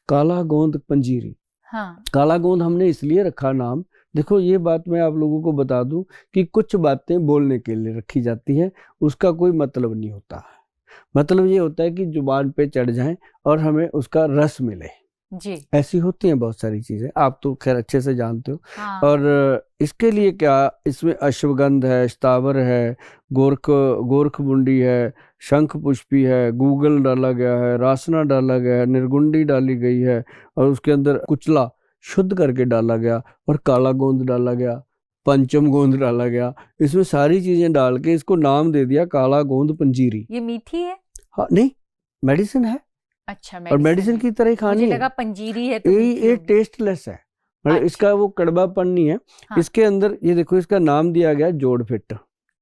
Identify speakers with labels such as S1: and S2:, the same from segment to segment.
S1: काला गोंद पंजीरी।
S2: हाँ।
S1: काला गोंद हमने इसलिए रखा नाम, देखो ये बात मैं आप लोगों को बता दूं कि कुछ बातें बोलने के लिए रखी जाती है, उसका कोई मतलब नहीं होता। मतलब ये होता है कि जुबान पे चढ़ जाए और हमें उसका रस मिले
S2: जी।
S1: ऐसी होती हैं बहुत सारी चीजें, आप तो खैर अच्छे से जानते हो।
S2: हाँ।
S1: और इसके लिए क्या, इसमें अश्वगंध है, स्थावर है, गोरख बुंडी है, शंख पुष्पी है, गूगल डाला गया है, रासना डाला गया है, निर्गुंडी डाली गई है, और उसके अंदर कुचला शुद्ध करके डाला गया, और काला गोंद डाला गया, पंचम गोंद डाला गया। इसमें सारी चीजें डाल के इसको नाम दे दिया काला गोंद पंजीरी।
S2: ये मीठी है?
S1: हाँ, नहीं, मेडिसिन है।
S2: अच्छा,
S1: और मेडिसिन की तरह ही खानी है।
S2: मुझे लगा पंजीरी है तो
S1: ये टेस्टलेस है, मतलब
S2: अच्छा।
S1: इसका वो कड़वापन नहीं है।
S2: हाँ।
S1: इसके अंदर ये देखो, इसका नाम दिया गया जोड़ फिट।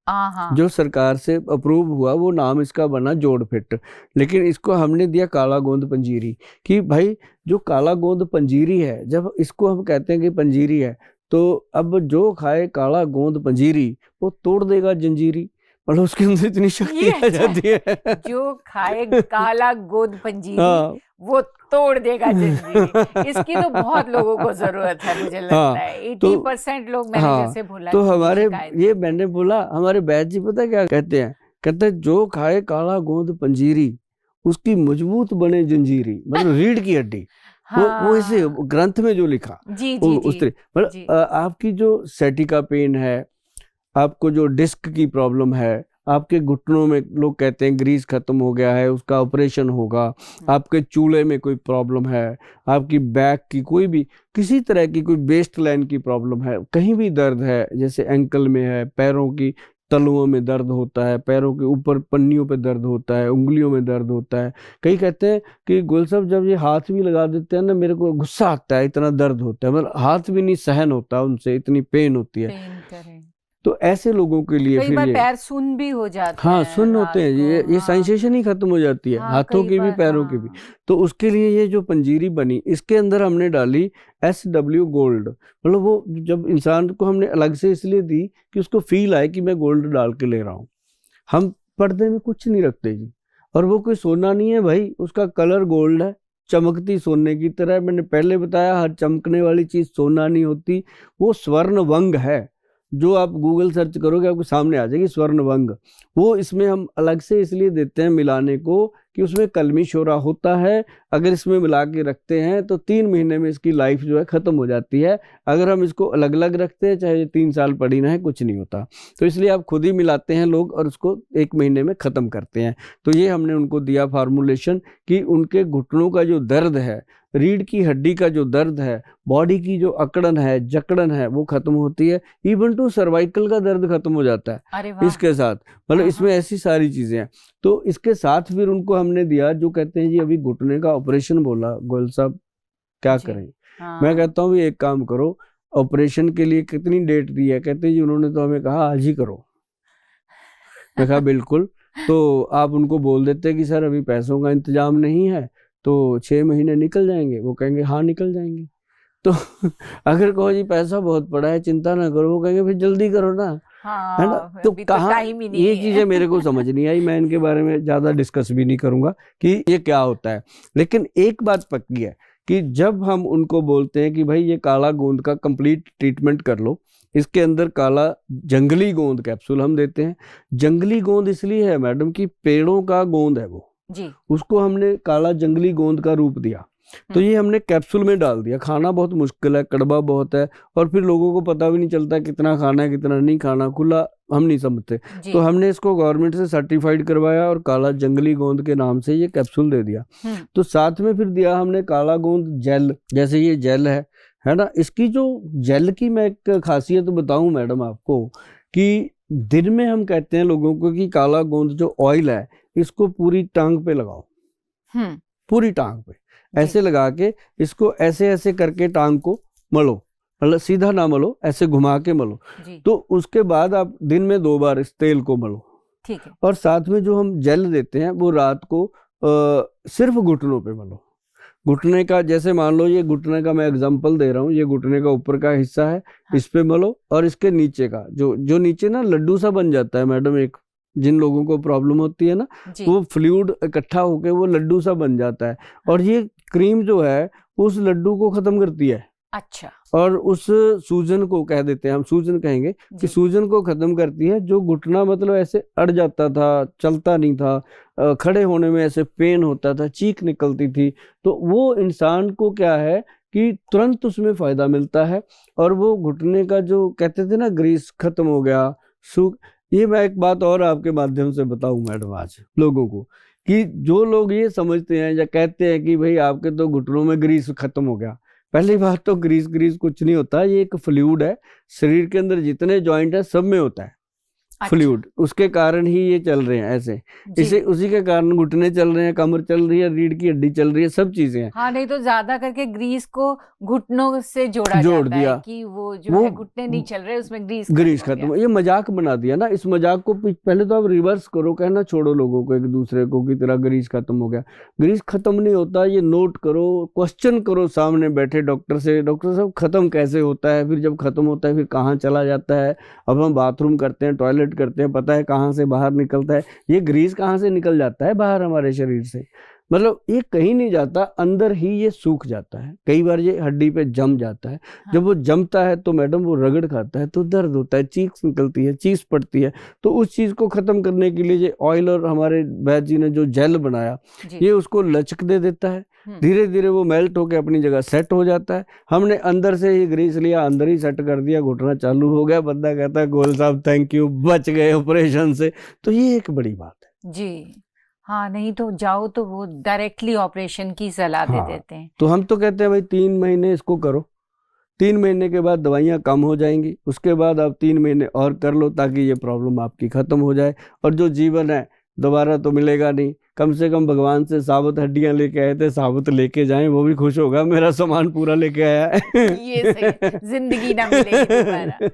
S2: हाँ।
S1: जो सरकार से अप्रूव हुआ वो नाम इसका बना जोड़ फिट, लेकिन इसको हमने दिया काला गोंद पंजीरी। कि भाई जो काला गोंद पंजीरी है, जब इसको हम कहते हैं कि पंजीरी है, तो अब जो खाए काला गोंद पंजीरी वो तोड़ देगा जंजीरी, मतलब उसके अंदर इतनी शक्ति आ जाती है। जो
S2: खाए काला गोंद पंजीरी,
S1: हाँ,
S2: वो तोड़ देगा जंजीरी। इसकी तो बहुत लोगों को जरूरत है, मुझे लगता
S1: हाँ,
S2: है 80% लोग मैंने जैसे बोला
S1: तो हमारे ये मैंने बोला, हमारे बैद जी पता क्या कहते हैं, कहते हैं जो खाए काला गोंद पंजीरी उसकी मजबूत बने जंजीरी, मतलब रीढ़ की हड्डी।
S2: हाँ।
S1: वो इसे ग्रंथ में जो लिखा
S2: जी,
S1: उस तरह, मतलब आपकी जो सैटिका पेन है, आपको जो डिस्क की प्रॉब्लम है, आपके घुटनों में लोग कहते हैं ग्रीस खत्म हो गया है, उसका ऑपरेशन होगा, आपके चूल्हे में कोई प्रॉब्लम है, आपकी बैक की कोई भी किसी तरह की कोई वेस्ट लाइन की प्रॉब्लम है, कहीं भी दर्द है, जैसे एंकल में है, पैरों की तलुओं में दर्द होता है, पैरों के ऊपर पन्नियों पे दर्द होता है, उंगलियों में दर्द होता है। कई कहते हैं कि गुल साहब जब ये हाथ भी लगा देते हैं ना, मेरे को गुस्सा आता है, इतना दर्द होता है, मतलब हाथ भी नहीं सहन होता उनसे, इतनी पेन होती है। तो ऐसे लोगों के लिए
S2: कई बार पैर सुन्न भी हो जाते हैं।
S1: हाँ, सुन्न होते हैं, ये सेंसेशन ही खत्म हो जाती है, हाथों की भी पैरों की भी। तो उसके लिए ये जो पंजीरी बनी, इसके अंदर हमने डाली SW गोल्ड, मतलब वो जब इंसान को हमने अलग से इसलिए दी कि उसको फील आए कि मैं गोल्ड डाल के ले रहा हूँ। हम पर्दे में कुछ नहीं रखते जी, और वो कोई सोना नहीं है भाई, उसका कलर गोल्ड है, चमकती सोने की तरह। मैंने पहले बताया, हर चमकने वाली चीज सोना नहीं होती, वो स्वर्ण वंग है। जो आप गूगल सर्च करोगे आपको सामने आ जाएगी स्वर्ण वंग। वो इसमें हम अलग से इसलिए देते हैं मिलाने को कि उसमें कलमी शोरा होता है, अगर इसमें मिला के रखते हैं तो 3 महीने में इसकी लाइफ जो है खत्म हो जाती है। अगर हम इसको अलग अलग रखते हैं, चाहे 3 साल पड़ी ना है, कुछ नहीं होता। तो इसलिए आप खुद ही मिलाते हैं लोग और उसको 1 महीने में खत्म करते हैं। तो ये हमने उनको दिया फार्मूलेशन कि उनके घुटनों का जो दर्द है, रीढ़ की हड्डी का जो दर्द है, बॉडी की जो अकड़न है, जकड़न है, वो खत्म होती है। इवन टू सर्वाइकल का दर्द खत्म हो जाता है इसके साथ, मतलब इसमें ऐसी सारी चीजें हैं। तो इसके साथ फिर उनको हमने दिया, जो कहते हैं जी अभी घुटने का ऑपरेशन बोला गोयल साहब, क्या करें? मैं कहता हूँ एक काम करो, ऑपरेशन के लिए कितनी डेट दी है? कहते हैं जी उन्होंने तो हमें कहा आज ही करो। मैं कहा बिल्कुल। तो आप उनको बोल देते कि सर अभी पैसों का इंतजाम नहीं है, तो 6 महीने निकल जाएंगे। वो कहेंगे हाँ निकल जाएंगे। तो अगर कहो जी पैसा बहुत पड़ा है, चिंता ना करो, वो कहेंगे फिर जल्दी करो ना, है ना? तो कहाँ ये चीजें मेरे को समझ नहीं आई, मैं इनके बारे में ज्यादा डिस्कस भी नहीं करूंगा कि ये क्या होता है। लेकिन एक बात पक्की है कि जब हम उनको बोलते हैं कि भाई ये काला गोंद का कंप्लीट ट्रीटमेंट कर लो, इसके अंदर काला जंगली गोंद कैप्सूल हम देते हैं। जंगली गोंद इसलिए है मैडम कि पेड़ों का गोंद है वो जी, उसको हमने काला जंगली गोंद का रूप दिया। तो ये हमने कैप्सूल में डाल दिया। खाना बहुत मुश्किल है, कड़वा बहुत है, और फिर लोगों को पता भी नहीं चलता कितना खाना है कितना नहीं खाना, खुला हम नहीं समझते। तो हमने इसको गवर्नमेंट से सर्टिफाइड करवाया और काला जंगली गोंद के नाम से ये कैप्सूल दे दिया। तो साथ में फिर दिया हमने काला गोंद जेल, जैसे ये जेल है ना। इसकी जो जेल की मैं एक खासियत बताऊं मैडम आपको, कि दिन में हम कहते हैं लोगों को कि काला गोंद जो ऑयल है इसको पूरी टांग पे लगाओ, पूरी टांग पे ऐसे लगा के इसको ऐसे ऐसे करके टांग को मलो, मतलब सीधा ना मलो, ऐसे घुमा के मलो। तो उसके बाद आप दिन में 2 बार इस तेल को मलो, ठीक है। और साथ में जो हम जेल देते हैं वो रात को सिर्फ घुटनों पे मलो। घुटने का, जैसे मान लो ये घुटने का मैं एग्जांपल दे रहा हूँ, ये घुटने का ऊपर का हिस्सा है, इस पे मलो, और इसके नीचे का जो नीचे ना लड्डू सा बन जाता है मैडम, एक जिन लोगों को प्रॉब्लम होती है ना, वो फ्लूइड इकट्ठा होके वो लड्डू सा बन जाता है, और ये क्रीम जो है उस लड्डू को खत्म करती है
S2: अच्छा
S1: और उस सूजन को कह देते हैं, हम सूजन कहेंगे कि
S2: जी
S1: सूजन को खत्म करती है। जो घुटना मतलब ऐसे अड़ जाता था, चलता नहीं था, खड़े होने में ऐसे पेन होता था, चीख निकलती थी, तो वो इंसान को क्या है कि तुरंत उसमें फायदा मिलता है और वो घुटने का जो कहते थे ना ग्रीस खत्म हो गया, सूख। ये मैं एक बात और आपके माध्यम से बताऊं मैडम आज लोगों को, कि जो लोग ये समझते हैं या कहते हैं कि भाई आपके तो घुटनों में ग्रीस खत्म हो गया, पहली बात तो ग्रीस ग्रीस कुछ नहीं होता, ये एक फ्लूइड है, शरीर के अंदर जितने जॉइंट है सब में होता है
S2: अच्छा
S1: फ्लूइड, उसके कारण ही ये चल रहे हैं ऐसे,
S2: जी
S1: इसे उसी के कारण घुटने चल रहे हैं, कमर चल रही है, रीढ़ की हड्डी चल रही है, सब चीजें हैं।
S2: हाँ, नहीं तो ज्यादा करके ग्रीस को घुटनों से जोड़ा
S1: जोड़
S2: जाता है
S1: दिया,
S2: कि वो जो
S1: वो
S2: है घुटने नहीं चल रहे, उसमें ग्रीस
S1: ग्रीस
S2: खत्म हो
S1: खत्म,
S2: गया।
S1: ये मजाक बना दिया ना। इस मजाक को पहले तो आप रिवर्स करो, कहना छोड़ो लोगों को एक दूसरे को कि तेरा ग्रीस खत्म हो गया। ग्रीस खत्म नहीं होता, ये नोट करो, क्वेश्चन करो सामने बैठे डॉक्टर से, डॉक्टर साहब खत्म कैसे होता है, फिर जब खत्म होता है फिर कहाँ चला जाता है। अब हम बाथरूम करते हैं, टॉयलेट करते हैं, पता है कहाँ से बाहर निकलता है, ये ग्रीस कहाँ से निकल जाता है बाहर हमारे शरीर से, मतलब ये कहीं नहीं जाता, अंदर ही ये सूख जाता है, कई बार ये हड्डी पे जम जाता है।
S2: हाँ
S1: जब वो जमता है तो मैडम वो रगड़ खाता है तो दर्द होता है, चीख निकलती है, चीस पड़ती है, तो उस चीज को खत्म करने के लिए ये ऑयल और हमारे वैद्य जी ने जो जेल बनाया
S2: जी
S1: ये उसको लचक दे देता है,
S2: हम्म,
S1: धीरे धीरे वो मेल्ट होकर अपनी जगह सेट हो जाता है। हमने अंदर से ही ग्रीस लिया, अंदर ही सेट कर दिया, घुटना चालू हो गया, बंदा कहता है गोयल साहब थैंक यू, बच गए ऑपरेशन से। तो ये एक बड़ी बात है
S2: जी हाँ, नहीं तो जाओ तो वो डायरेक्टली ऑपरेशन की सलाह दे
S1: हाँ।
S2: देते हैं।
S1: तो हम तो कहते हैं भाई 3 महीने इसको करो, 3 महीने के बाद दवाइयाँ कम हो जाएंगी, उसके बाद आप 3 महीने और कर लो ताकि ये प्रॉब्लम आपकी खत्म हो जाए, और जो जीवन है दोबारा तो मिलेगा नहीं। कम से कम भगवान से साबुत हड्डियां लेके आए थे, साबुत लेके जाएं, वो भी खुश होगा मेरा सामान पूरा लेके आया है।
S2: ये सही, जिंदगी ना मिलेगी दोबारा।